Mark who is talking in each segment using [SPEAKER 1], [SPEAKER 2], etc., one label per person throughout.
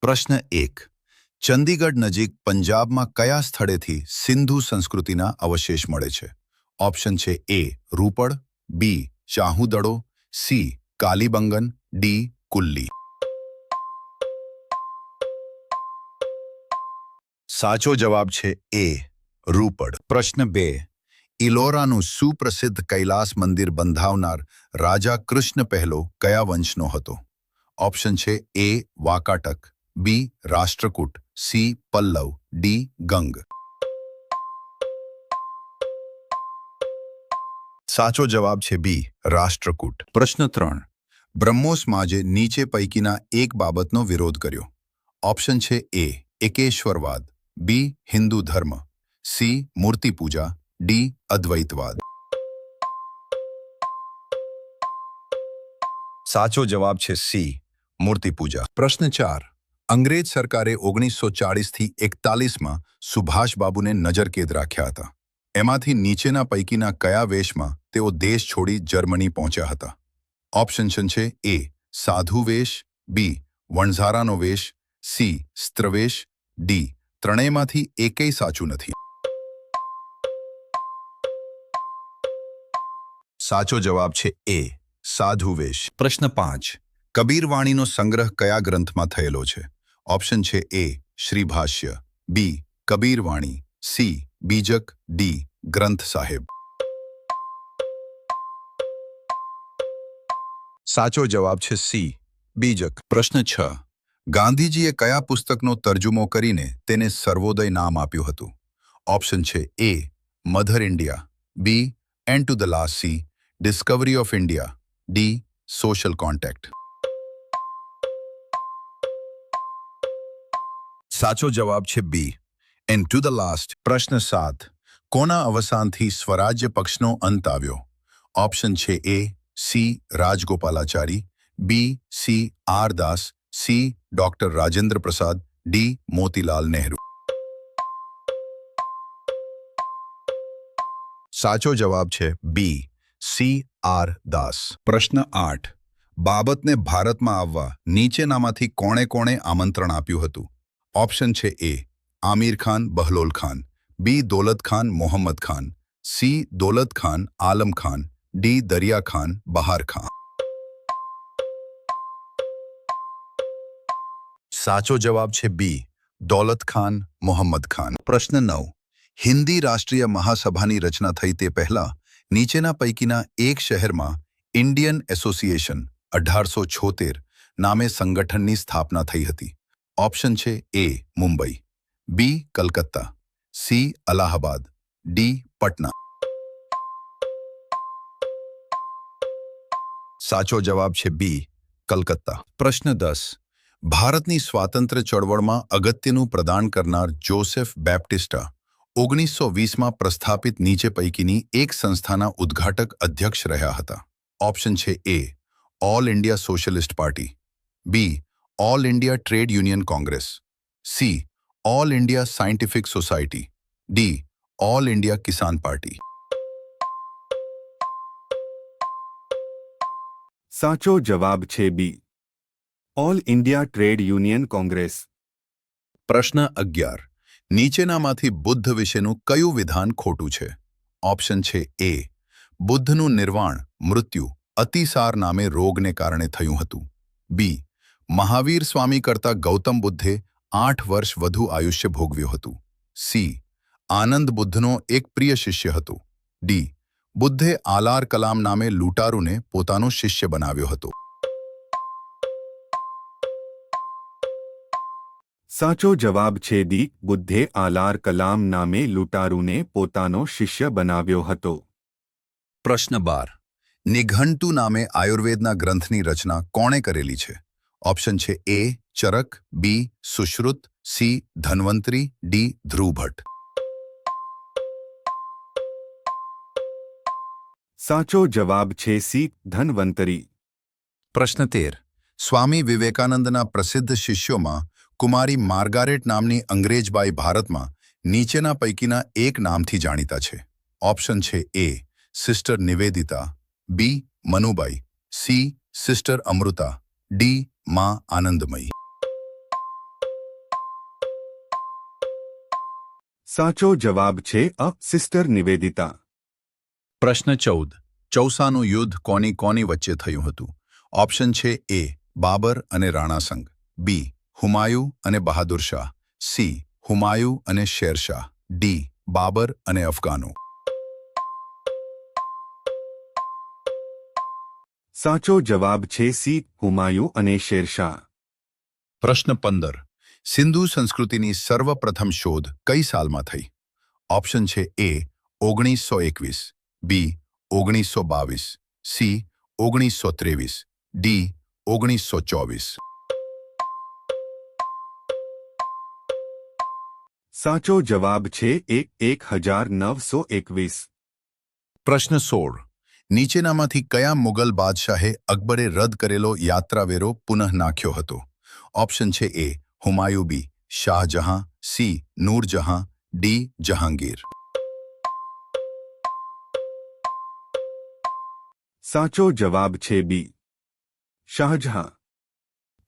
[SPEAKER 1] પ્રશ્ન 1. ચંદીગઢ નજીક પંજાબમાં કયા સ્થળેથી સિંધુ સંસ્કૃતિના અવશેષ મળે છે? ઓપ્શન છે એ રૂપડ, બી ચાહુદડો, સી કાલીબંગન, ડી કુલ્લી. સાચો જવાબ છે એ રૂપડ. પ્રશ્ન 2. ઇલોરાનું સુપ્રસિદ્ધ કૈલાસ મંદિર બંધાવનાર રાજા કૃષ્ણ પહેલો કયા વંશનો હતો? ઓપ્શન છે એ વાકાટક, બી રાષ્ટ્રકૂટ, સી પલ્લવ, ડી ગંગ. સાચો જવાબ છે બી રાષ્ટ્રકૂટ. પ્રશ્ન 3. બ્રહ્મોસ માજે નીચે પૈકીના એક બાબતનો વિરોધ કર્યો. ઓપ્શન છે એ એકેશ્વરવાદ, બી હિન્દુ ધર્મ, સી મૂર્તિ પૂજા, ડી અદ્વૈતવાદ. સાચો જવાબ છે સી મૂર્તિ પૂજા. પ્રશ્ન 4. અંગ્રેજ સરકારે 1940થી 41માં સુભાષબાબુને નજરકેદ રાખ્યા હતા. એમાંથી નીચેના પૈકીના કયા વેશમાં તેઓ દેશ છોડી જર્મની પહોંચ્યા હતા? ઓપ્શન છે એ સાધુ વેશ, બી વણઝારાનો વેશ, સી સ્ત્રવેશ, ડી ત્રણેયમાંથી એકેય સાચું નથી. સાચો જવાબ છે એ સાધુ વેશ. પ્રશ્ન 5. કબીરવાણીનો સંગ્રહ કયા ગ્રંથમાં થયેલો છે? ઓપ્શન છે એ શ્રી ભાષ્ય, બી કબીરવાણી, સી બીજક, ડી ગ્રંથ સાહેબ. સાચો જવાબ છે સી બીજક. પ્રશ્ન 6. ગાંધીજીએ કયા પુસ્તકનો તર્જુમો કરીને તેને સર્વોદય નામ આપ્યું હતું? ઓપ્શન છે A mother India, B end to the last C, discovery of India, D social contact. સાચો જવાબ છે B end to the last. પ્રશ્ન 7. કોના અવસાનથી સ્વરાજ્ય પક્ષનો અંત આવ્યો? ઓપ્શન છે A C Rajagopalachari, B C R Das, C doctor Rajendra Prasad, D Motilal Nehru. સાચો જવાબ છે બી સી આર દાસ. પ્રશ્ન 8. બાબતને ભારતમાં આવવા નીચેનામાંથી કોણે કોણે આમંત્રણ આપ્યું હતું? ઓપ્શન છે એ આમિર ખાન બહલોલ ખાન, બી દૌલત ખાન મોહમ્મદ ખાન, સી દૌલત ખાન આલમ ખાન, ડી દરિયા ખાન બહાર ખાન. સાચો જવાબ છે બી દૌલત ખાન મોહમ્મદ ખાન. પ્રશ્ન 9. હિન્દી રાષ્ટ્રીય મહાસભાની રચના થઈ તે પહેલા નીચેના પૈકીના એક શહેરમાં ઇન્ડિયન એસોસિએશન 1876 નામે સંગઠનની સ્થાપના થઈ હતી. ઓપ્શન છે એ મુંબઈ, બી કલકત્તા, સી અલ્હાબાદ, ડી પટના. સાચો જવાબ છે બી કલકત્તા. પ્રશ્ન 10. ભારતની સ્વાતંત્ર્ય ચળવળમાં અગત્યનું પ્રદાન કરનાર જોસેફ બેપ્ટિસ્ટા 1920માં પ્રસ્થાપિત નીચે પૈકીની એક સંસ્થાના ઉદ્ઘાટક અધ્યક્ષ રહ્યા હતા. ઓપ્શન છે A all India socialist party, B all India trade union congress, C all India scientific society, D all India Kisan party.
[SPEAKER 2] સાચો જવાબ છે B all India trade union congress.
[SPEAKER 1] પ્રશ્ન 11. નીચેનામાંથી બુદ્ધ વિશેનું કયું વિધાન ખોટું છે? ઓપ્શન છે એ બુદ્ધનું નિર્વાણ મૃત્યુ અતિસાર નામે રોગને કારણે થયું હતું, બી મહાવીર સ્વામી કરતાં ગૌતમ બુદ્ધે 8 વર્ષ વધુ આયુષ્ય ભોગવ્યું હતું, સી આનંદ બુદ્ધનો એક પ્રિય શિષ્ય હતો, ડી બુદ્ધે આલાર કલામ નામે લૂંટારૂને પોતાનો શિષ્ય બનાવ્યો હતો.
[SPEAKER 2] સાચો જવાબ છે ડી બુદ્ધે આલાર કલામ નામે લૂંટારૂને પોતાનો શિષ્ય બનાવ્યો હતો.
[SPEAKER 1] પ્રશ્ન 12. નિઘંટુ નામે આયુર્વેદના ગ્રંથની રચના કોણે કરેલી છે? ઓપ્શન છે એ ચરક, બી સુશ્રુત, સી ધન્વંતરી, ડી ધ્રુવભટ્ટ.
[SPEAKER 2] સાચો જવાબ છે સી ધન્વંતરી.
[SPEAKER 1] પ્રશ્ન 13. સ્વામી વિવેકાનંદના પ્રસિદ્ધ શિષ્યોમાં કુમારી માર્ગારેટ નામની અંગ્રેજબાઈ ભારતમાં નીચેના પૈકીના એક નામથી જાણીતા છે. ઓપ્શન છે એ સિસ્ટર નિવેદિતા, બી મનુબાઈ, સી સિસ્ટર અમૃતા, ડી માં આનંદમયી.
[SPEAKER 2] સાચો જવાબ છે અ. સિસ્ટર નિવેદિતા.
[SPEAKER 1] પ્રશ્ન 14. ચૌસાનું યુદ્ધ કોની કોની વચ્ચે થયું હતું? ઓપ્શન છે એ. બાબર અને રાણાસંગ, બી. હુમાયુ અને બહાદુર શાહ, સી. હુમાયુ અને શેરશાહ, ડી. બાબર અને અફઘાનો.
[SPEAKER 2] સાચો જવાબ છે સી. હુમાયુ અને શેરશાહ.
[SPEAKER 1] પ્રશ્ન 15. સિંધુ સંસ્કૃતિની સર્વપ્રથમ શોધ કઈ સાલમાં થઈ? ઓપ્શન છે એ. 1921, બી. 1922, સી. 1923, ડી. 1924.
[SPEAKER 2] સાચો જવાબ છે એ. 1921.
[SPEAKER 1] પ્રશ્ન 16. નીચેનામાંથી કયા મુગલ બાદશાહે અકબરે રદ કરેલો યાત્રાવેરો પુનઃ નાખ્યો હતો? ઓપ્શન છે એ. હુમાયુ, બી. શાહજહાં, સી. નૂરજહાં, ડી. જહાંગીર.
[SPEAKER 2] સાચો જવાબ છે બી. શાહજહાં.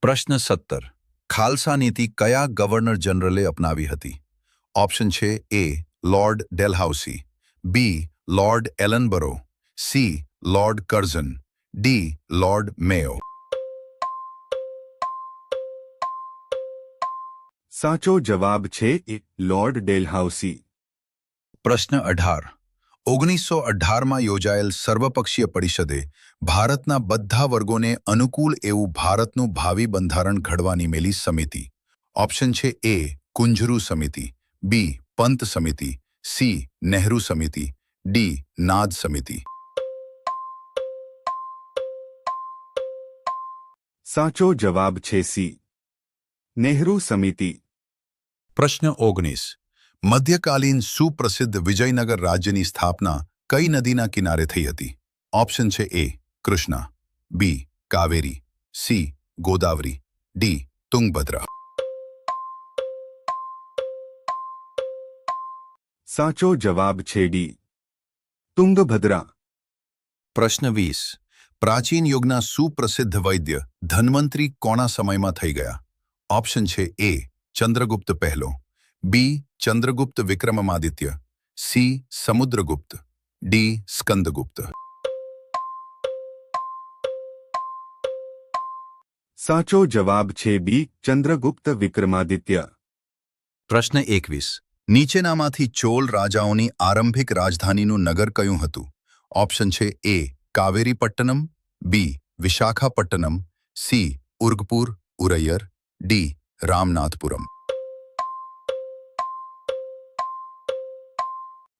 [SPEAKER 1] પ્રશ્ન 17. ખાલસા નીતિ કયા ગવર્નર જનરલે અપનાવી હતી? ઓપ્શન છે A. Lord Dalhousie, B. Lord Ellenborough, C. Lord Curzon, D. Lord Mayo.
[SPEAKER 2] સાચો જવાબ છે એ. લોર્ડ ડેલહાઉસી.
[SPEAKER 1] પ્રશ્ન 18. 1918માં યોજાયેલ સર્વપક્ષીય પરિષદે ભારતના બધા વર્ગોને અનુકૂળ એવું ભારતનું ભાવિ બંધારણ ઘડવાની મેલી સમિતિ. ઓપ્શન છે એ. કુંજરૂ સમિતિ, બી. પંત સમિતિ, સી. નહેરુ સમિતિ, ડી. નાદ સમિતિ.
[SPEAKER 2] સાચો જવાબ છે સી. નહેરુ સમિતિ.
[SPEAKER 1] પ્રશ્ન 19. મધ્યકાલીન સુપ્રસિદ્ધ વિજયનગર રાજ્યની સ્થાપના કઈ નદીના કિનારે થઈ હતી? ઓપ્શન છે એ. કૃષ્ણા, બી. કાવેરી, સી. ગોદાવરી, ડી. તુંગભદ્રા.
[SPEAKER 2] સાચો જવાબ છે ડી. તુંગભદ્રા.
[SPEAKER 1] પ્રશ્ન 20. પ્રાચીન યુગના સુપ્રસિદ્ધ વૈદ્ય ધન્વંતરી કોના સમયમાં થઈ ગયા? ઓપ્શન છે એ. ચંદ્રગુપ્ત પહેલો, બી. ચંદ્રગુપ્ત વિક્રમાદિત્ય, સી. સમુદ્રગુપ્ત, ડી. સ્કંદગુપ્ત.
[SPEAKER 2] સાચો જવાબ છે બી. ચંદ્રગુપ્ત વિક્રમાદિત્ય.
[SPEAKER 1] પ્રશ્ન 21. નીચેનામાંથી ચોલ રાજાઓની આરંભિક રાજધાનીનું નગર કયું હતું? ઓપ્શન છે એ. કાવેરીપટ્ટનમ, બી. વિશાખાપટ્ટનમ, સી. ઉર્ગપુર ઉરૈયર, ડી. રામનાથપુરમ.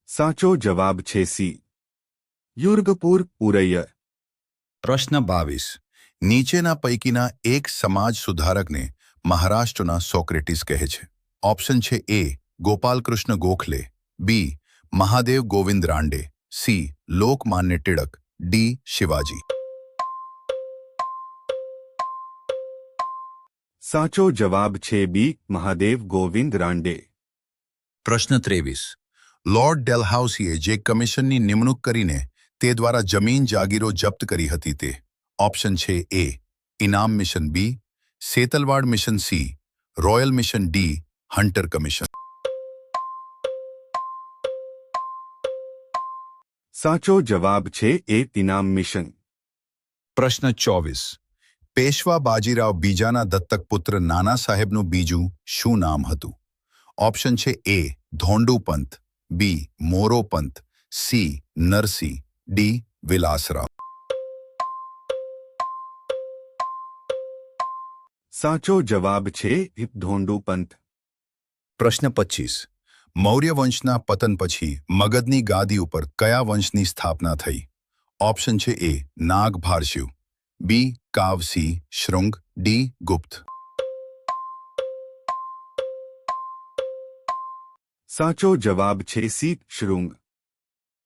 [SPEAKER 2] સાચો જવાબ છે સી. યુર્ગપુર ઉરૈયર.
[SPEAKER 1] પ્રશ્ન 22. નીચેના પૈકીના એક સમાજ સુધારકને મહારાષ્ટ્રના સોક્રેટિસ કહે છે. ઓપ્શન છે એ. ગોપાલકૃષ્ણ ગોખલે, બી. મહાદેવ ગોવિંદ રાંડે, સી. લોકમાન્ય ટિળક, ડી. શિવાજી.
[SPEAKER 2] સાચો જવાબ છે બી. મહાદેવ ગોવિંદ રાંડે.
[SPEAKER 1] પ્રશ્ન 23. લોર્ડ ડેલહાઉસીએ જે કમિશનની નિમણૂક કરીને તે દ્વારા જમીન જાગીરો જપ્ત કરી હતી તે? ઓપ્શન છે A. Inam mission, B. Setalvad mission, C. Royal mission, D. Hunter commission.
[SPEAKER 2] સાચો જવાબ છે એ. ઇનામ મિશન.
[SPEAKER 1] પ્રશ્ન 24. પેશવા બાજીરાવ બીજાના દત્તક પુત્ર નાના સાહેબનું બીજું શું નામ હતું? ઓપ્શન છે એ. ધોંડુપંત, બી. મોરોપંત, સી. નરસિંહ, ડી. વિલાસરાવ.
[SPEAKER 2] સાચો જવાબ છે એ. ધોંડુપંત.
[SPEAKER 1] પ્રશ્ન 25. મૌર્ય વંશના પતન પછી મગધની ગાદી ઉપર કયા વંશની સ્થાપના થઈ? ઓપ્શન છે એ. નાગભારશિવ, બી. કાવસી શૃંગ, ડી. ગુપ્ત.
[SPEAKER 2] સાચો જવાબ છે સી. શૃંગ.